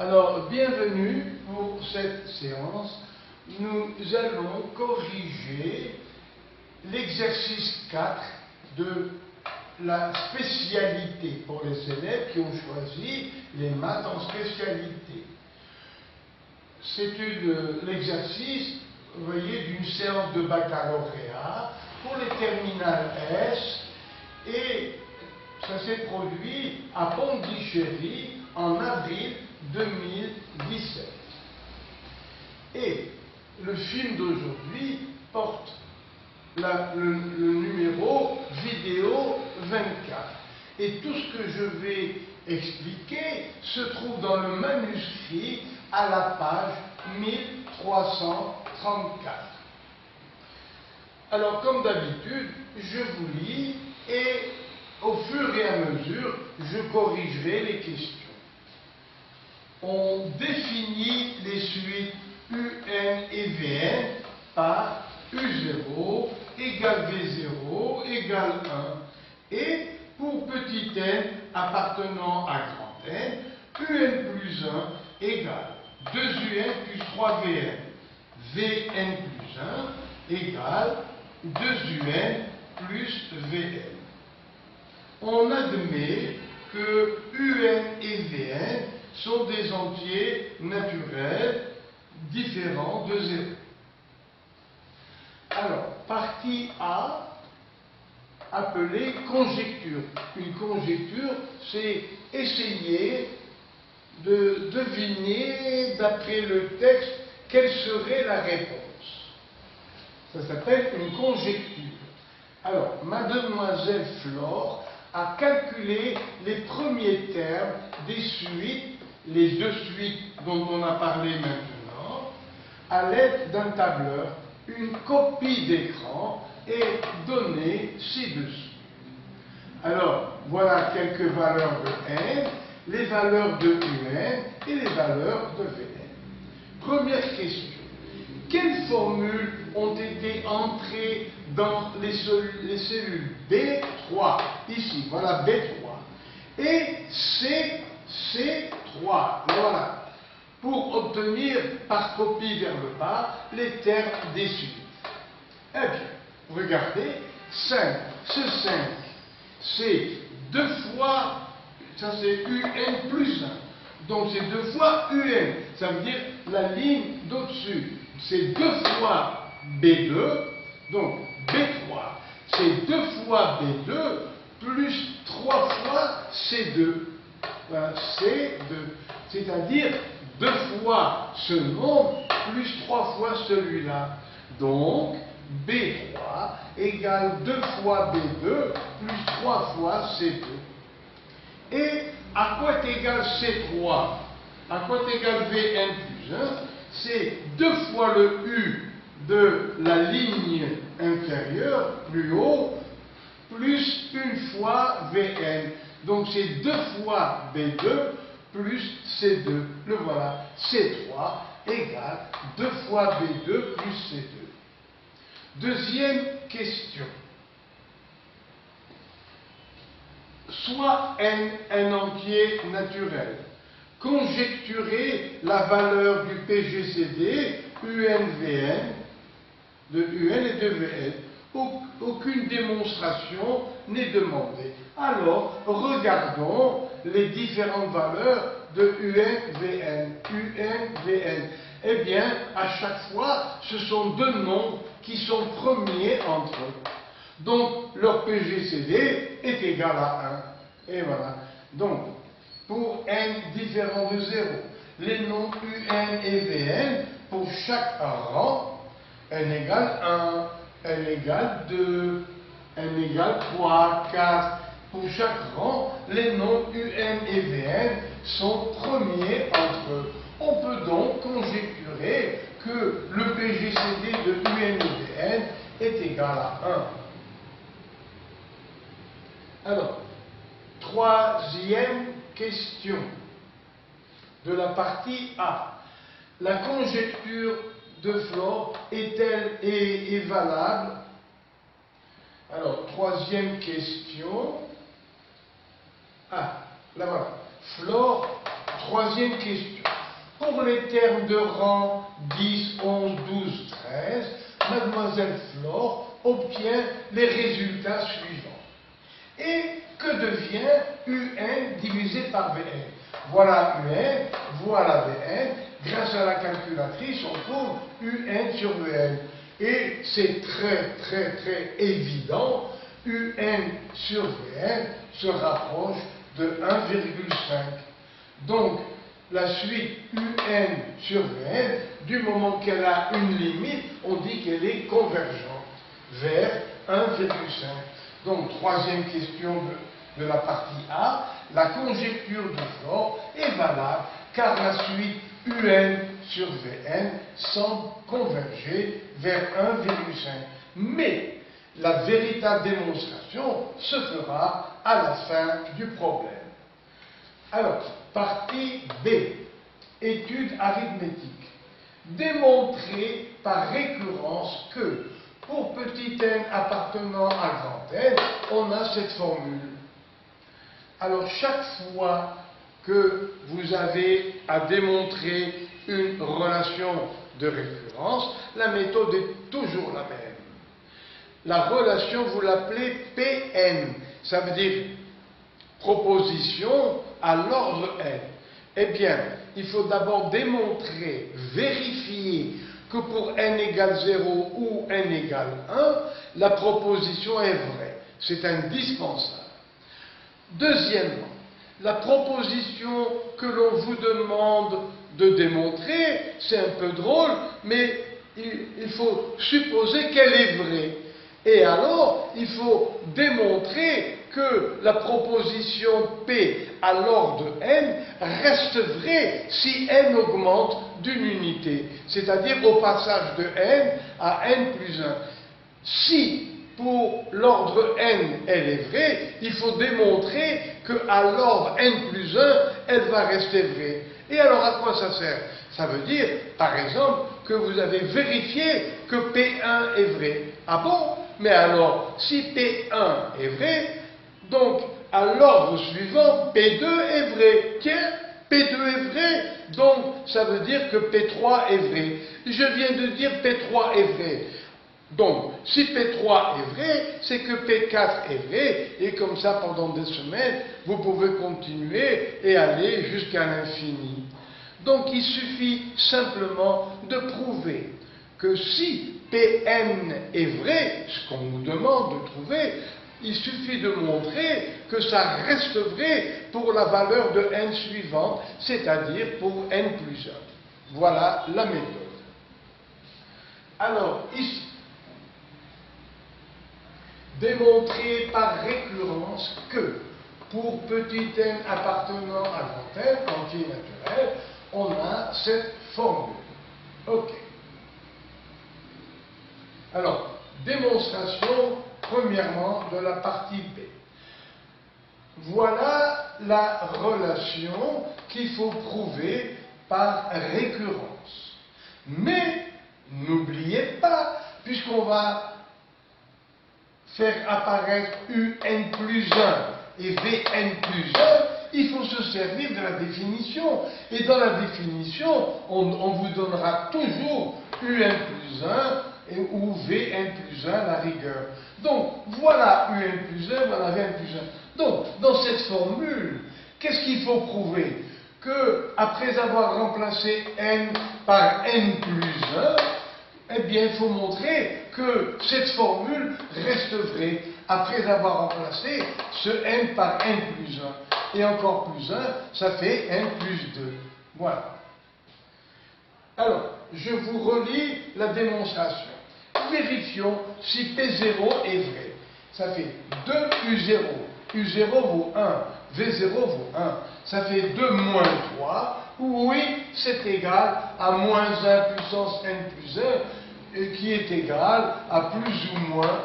Alors, bienvenue pour cette séance. Nous allons corriger l'exercice 4 de la spécialité pour les élèves qui ont choisi les maths en spécialité. C'est l'exercice, vous voyez, d'une séance de baccalauréat pour les terminales S, et ça s'est produit à Pondichéry en avril 2017. Et le film d'aujourd'hui porte le numéro vidéo 24. Et tout ce que je vais expliquer se trouve dans le manuscrit à la page 1334. Alors, comme d'habitude, je vous lis et au fur et à mesure, je corrigerai les questions. On définit les suites UN et VN par U0 égale V0 égale 1. Et pour petit n appartenant à grand N, UN plus 1 égale 2UN plus 3VN. VN plus 1 égale 2UN plus VN. On admet que UN et VN sont des entiers naturels différents de 0. Alors, partie A, appelée conjecture. Une conjecture, c'est essayer de deviner, d'après le texte, quelle serait la réponse. Ça s'appelle une conjecture. Alors, mademoiselle Flore a calculé les premiers termes des suites, les deux suites dont on a parlé maintenant, à l'aide d'un tableur. Une copie d'écran est donnée ci-dessus. Alors, voilà quelques valeurs de n, les valeurs de un et les valeurs de vn. Première question. Quelles formules ont été entrées dans les cellules B3, ici, voilà B3, et C3, voilà, pour obtenir par copie vers le bas les termes des suites. Eh bien, regardez, 5, ce 5, c'est 2 fois, ça c'est UN plus 1, donc c'est 2 fois UN, ça veut dire la ligne d'au-dessus. C'est 2 fois B2, donc B3, c'est 2 fois B2 plus 3 fois C2. Voilà, C2, c'est-à-dire 2 fois ce nombre plus 3 fois celui-là. Donc, B3 égale 2 fois B2 plus 3 fois C2. Et à quoi est égal C3? À quoi est égal Vn plus 1? C'est 2 fois le U de la ligne inférieure, plus haut, plus 1 fois Vn. Donc c'est 2 fois B2 plus C2. Le voilà. C3 égale 2 fois B2 plus C2. Deuxième question. Soit n un entier naturel. Conjecturer la valeur du PGCD, UNVN, de UN et de VN. Aucune démonstration n'est demandée. Alors, regardons les différentes valeurs de UNVN. UNVN. Eh bien, à chaque fois, ce sont deux nombres qui sont premiers entre eux. Donc, leur PGCD est égal à 1. Et voilà. Donc, pour n différent de 0, les nombres UN et VN, pour chaque rang, n égale 1, n égale 2, n égale 3, 4. Pour chaque rang, les nombres UN et VN sont premiers entre eux. On peut donc conjecturer que le PGCD de UN et VN est égal à 1. Alors, troisième question de la partie A. La conjecture de Flore est valable? Alors, troisième question. Ah, là voilà. Flore, troisième question. Pour les termes de rang 10, 11, 12, 13, mademoiselle Flore obtient les résultats suivants. Et que devient UN divisé par VN? Voilà UN, voilà VN. Grâce à la calculatrice, on trouve UN sur VN. Et c'est très évident, UN sur VN se rapproche de 1,5. Donc, la suite UN sur VN, du moment qu'elle a une limite, on dit qu'elle est convergente vers 1,5. Donc, troisième question de la partie A, la conjecture de Flore est valable car la suite UN sur Vn semble converger vers 1,5. Mais la véritable démonstration se fera à la fin du problème. Alors, partie B, étude arithmétique. Démontrer par récurrence que pour petit n appartenant à grand N, on a cette formule. Alors, chaque fois que vous avez à démontrer une relation de récurrence, la méthode est toujours la même. La relation, vous l'appelez Pn, ça veut dire proposition à l'ordre n. Eh bien, il faut d'abord démontrer, vérifier que pour n égale 0 ou n égale 1, la proposition est vraie. C'est indispensable. Deuxièmement, la proposition que l'on vous demande de démontrer, c'est un peu drôle, mais il faut supposer qu'elle est vraie. Et alors, il faut démontrer que la proposition P à l'ordre n reste vraie si n augmente d'une unité, c'est-à-dire au passage de n à n plus 1. Si pour l'ordre n, elle est vraie, il faut démontrer qu'à l'ordre n plus 1, elle va rester vraie. Et alors, à quoi ça sert? Ça veut dire, par exemple, que vous avez vérifié que P1 est vrai. Ah bon? Mais alors, si P1 est vrai, donc à l'ordre suivant, P2 est vrai. Tiens, P2 est vrai, donc ça veut dire que P3 est vrai. Je viens de dire P3 est vrai. Donc, si P3 est vrai, c'est que P4 est vrai, et comme ça, pendant des semaines, vous pouvez continuer et aller jusqu'à l'infini. Donc, il suffit simplement de prouver que si Pn est vrai, ce qu'on nous demande de trouver, il suffit de montrer que ça reste vrai pour la valeur de n suivante, c'est-à-dire pour n plus 1. Voilà la méthode. Alors, ici, démontrer par récurrence que pour petit n appartenant à grand n, entier naturel, on a cette formule. OK. Alors, démonstration, premièrement, de la partie B. Voilà la relation qu'il faut prouver par récurrence. Mais, n'oubliez pas, puisqu'on va faire apparaître UN plus 1 et Vn plus 1, il faut se servir de la définition. Et dans la définition, on vous donnera toujours UN plus 1 ou Vn plus 1 la rigueur. Donc, voilà UN plus 1, voilà Vn plus 1. Donc, dans cette formule, qu'est-ce qu'il faut prouver? Que, après avoir remplacé n par n plus 1, eh bien, il faut montrer que cette formule reste vraie après avoir remplacé ce n par n plus 1. Et encore plus 1, ça fait n plus 2. Voilà. Alors, je vous relis la démonstration. Vérifions si P0 est vrai. Ça fait 2U0. U0 vaut 1. V0 vaut 1. Ça fait 2 moins 3. Oui, c'est égal à moins 1 puissance n plus 1, qui est égal à plus ou moins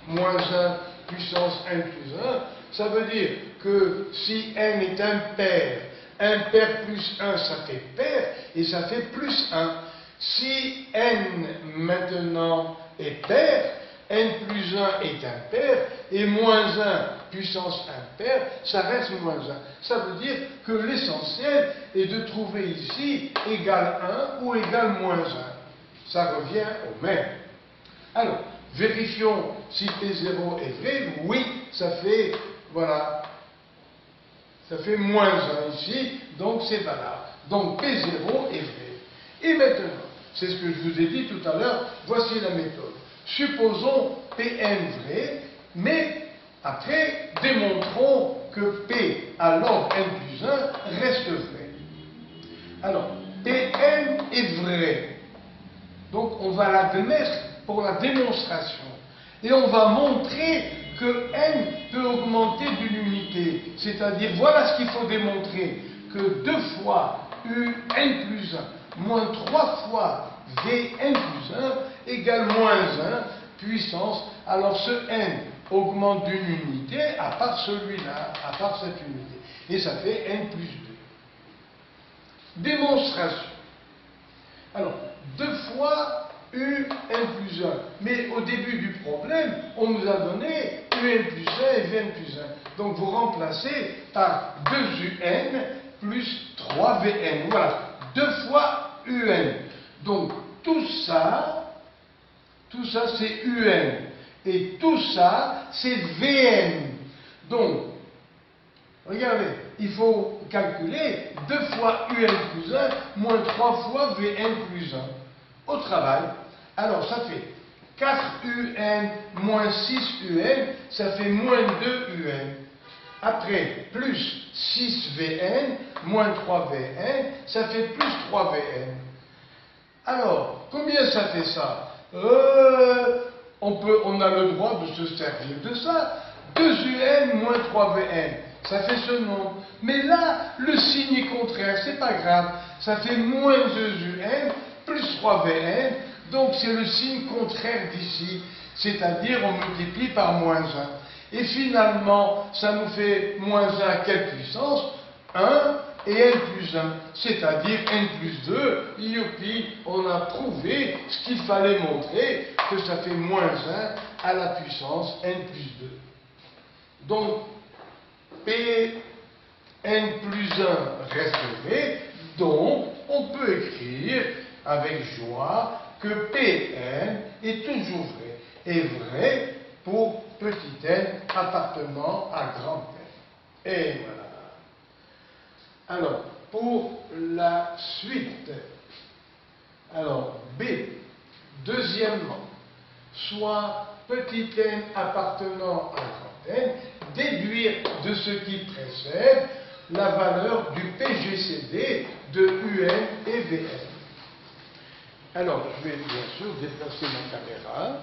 1. Moins 1 puissance n plus 1, ça veut dire que si n est impair plus 1, ça fait pair, et ça fait plus 1. Si n maintenant est pair, n plus 1 est impair, et moins 1 puissance impaire, ça reste moins 1. Ça veut dire que l'essentiel est de trouver ici égal 1 ou égal moins 1. Ça revient au même. Alors, vérifions si P0 est vrai. Oui, ça fait, voilà, ça fait moins 1 ici, donc c'est valable. Donc P0 est vrai. Et maintenant, c'est ce que je vous ai dit tout à l'heure, voici la méthode. Supposons Pn vrai, mais après, démontrons que P à l'ordre n plus 1 reste vrai. Alors, Pn est vrai. Donc on va l'admettre pour la démonstration. Et on va montrer que n peut augmenter d'une unité. C'est-à-dire, voilà ce qu'il faut démontrer, que 2 fois un plus 1 moins 3 fois Vn plus 1 égale moins 1 puissance. Alors ce n augmente d'une unité à part celui-là, à part cette unité. Et ça fait n plus 2. Démonstration. Alors, 2 fois un plus 1. Mais au début du problème, on nous a donné un plus 1 et Vn plus 1. Donc vous remplacez par 2un plus 3Vn. Voilà, 2 fois un. Donc tout ça c'est un. Et tout ça, c'est Vn. Donc, regardez, il faut calculer 2 fois un plus 1 moins 3 fois Vn plus 1. Au travail, alors ça fait 4un moins 6un, ça fait moins 2un. Après, plus 6Vn moins 3Vn, ça fait plus 3Vn. Alors, combien ça fait ça? On a le droit de se servir de ça. 2un moins 3Vn, ça fait ce nombre. Mais là, le signe est contraire, c'est pas grave. Ça fait moins 2un plus 3Vn, donc c'est le signe contraire d'ici. C'est-à-dire, on multiplie par moins 1. Et finalement, ça nous fait moins 1 à quelle puissance? 1 et n plus 1, c'est-à-dire n plus 2, youpi, on a prouvé ce qu'il fallait montrer, que ça fait moins 1 à la puissance n plus 2. Donc, P n plus 1 reste vrai, donc on peut écrire avec joie que Pn est toujours vrai, et vrai pour petit n appartenant à grand n. Et voilà. Alors, pour la suite, alors B, deuxièmement, soit petit n appartenant à grand n, déduire de ce qui précède la valeur du PGCD de UN et Vn. Alors, je vais bien sûr déplacer ma caméra.